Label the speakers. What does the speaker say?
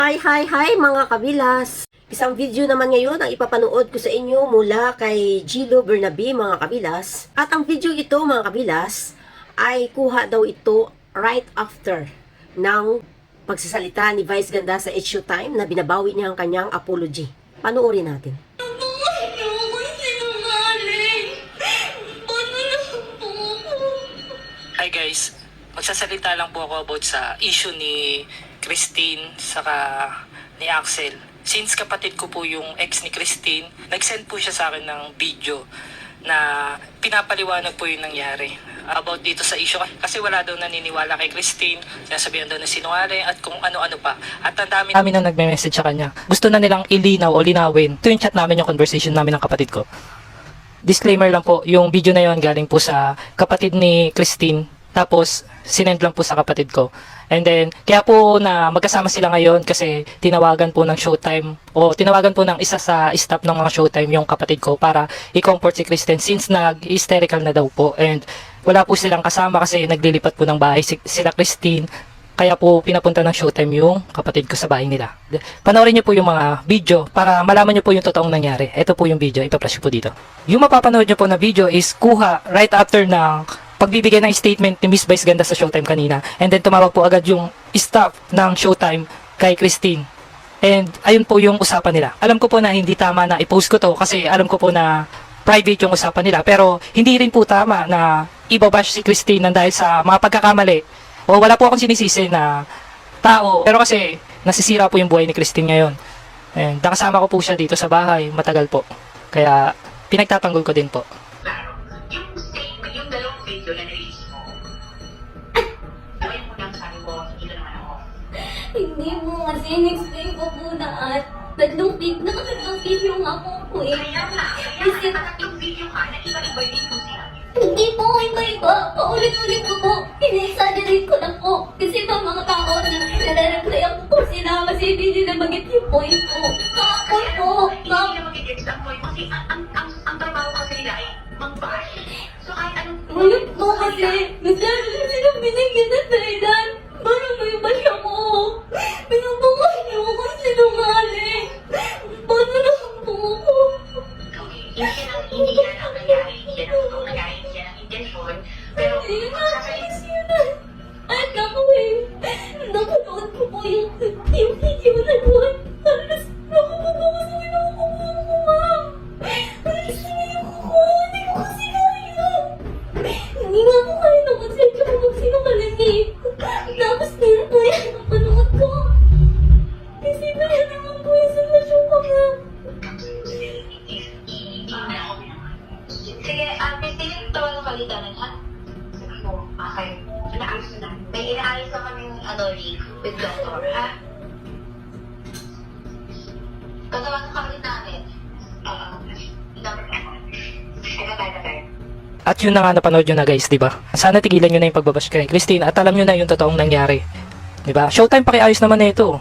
Speaker 1: Hi mga kabilas! Isang video naman ngayon ang ipapanood ko sa inyo mula kay Gilo Bernabe mga kabilas. At ang video ito mga kabilas ay kuha daw ito right after ng pagsasalita ni Vice Ganda sa Showtime na binabawi niya ang kanyang apology. Panoorin natin.
Speaker 2: Hi guys, magsasalita lang po ako about sa issue ni Christine saka ni Axel. Since kapatid ko po yung ex ni Christine, nag-send po siya sa akin ng video na pinapaliwanag po yung nangyari about dito sa issue. Kasi wala daw naniniwala kay Christine, sinasabihan daw na sinungaling at kung ano-ano pa. At ang dami na nagme-message sa kanya. Gusto na nilang ilinaw o linawin. Ito yung chat namin, yung conversation namin ng kapatid ko. Disclaimer lang po, yung video na yon galing po sa kapatid ni Christine. Tapos, sinend lang po sa kapatid ko. And then, kaya po na magkasama sila ngayon kasi tinawagan po ng Showtime o tinawagan po ng isa sa staff ng mga Showtime yung kapatid ko para i-comfort si Christine since nag-hysterical na daw po. And wala po silang kasama kasi naglilipat po ng bahay sila Christine. Kaya po pinapunta ng Showtime yung kapatid ko sa bahay nila. Panoorin niyo po yung mga video para malaman niyo po yung totoong nangyari. Ito po yung video, ipa-flash po dito. Yung mapapanood niyo po na video is kuha right after ng pagbibigay ng statement ni Miss Vice Ganda sa Showtime kanina. And then tumawag po agad yung staff ng Showtime kay Christine. And ayun po yung usapan nila. Alam ko po na hindi tama na i-post ko to kasi alam ko po na private yung usapan nila. Pero hindi rin po tama na ibabash si Christine nang dahil sa mga pagkakamali. O wala po akong sinisisi na tao. Pero kasi nasisira po yung buhay ni Christine ngayon. And nakasama ko po siya dito sa bahay matagal po. Kaya pinagtatanggol ko din po.
Speaker 3: Yung dalawang video na nilisi mo, gawin mo lang sabi ko, hindi ka naman ako.
Speaker 4: Hindi mo kasi in-explain ko po na at tatlong video nga po ko eh.
Speaker 3: Kaya nga, nakatatlong video ka na iba-iba din kung sinabi.
Speaker 4: Hindi po iba-iba. Paulit-ulit ko po. Ini-exaggerate ko lang po. Kasi pa mga tao na nare-reply ako po sila kasi hindi nila magit yung point ko. Kapon po.
Speaker 3: Hindi na mag-gets ang point kasi ang trabaho kasi nila ay mag-bash. So kahit anong...
Speaker 4: Ngunit po kasi, nasabi na silang binigyan ng dahilan. Parang may bash ako. Pinubukas niyo ako sinungaling. Paano na po ako?
Speaker 3: Hindi yan ang nangyari. Hindi yan ang totoong nangyari. Hindi yan ang intensyon. Pero magsasalita.
Speaker 4: At ako eh, nakanood ko po yung video na doon. Halos nakakabawasuin ako ko, ma'am. Halos sumayo ko. Hindi ko kasi kaya. Hindi nga ako kaya na konsensya ko magsinungaling eh. Tapos meron po yan ang panood ko. Kasi kaya naman po yung sitwasyon ko nga.
Speaker 3: Sige, Christine, tawagan ka ulit namin, ha? Sabi mo, okay. Inaayos na. May inaayos na kaming leak with doctor, ha? Tatawagan ka ulit namin. Number ka. Tayo.
Speaker 2: At yun na nga napanood nyo na guys, di ba? Sana tigilan nyo na yung pagbabash kay Christine at alam nyo na yung totoong nangyari. Di ba? Showtime pakiayos naman na ito.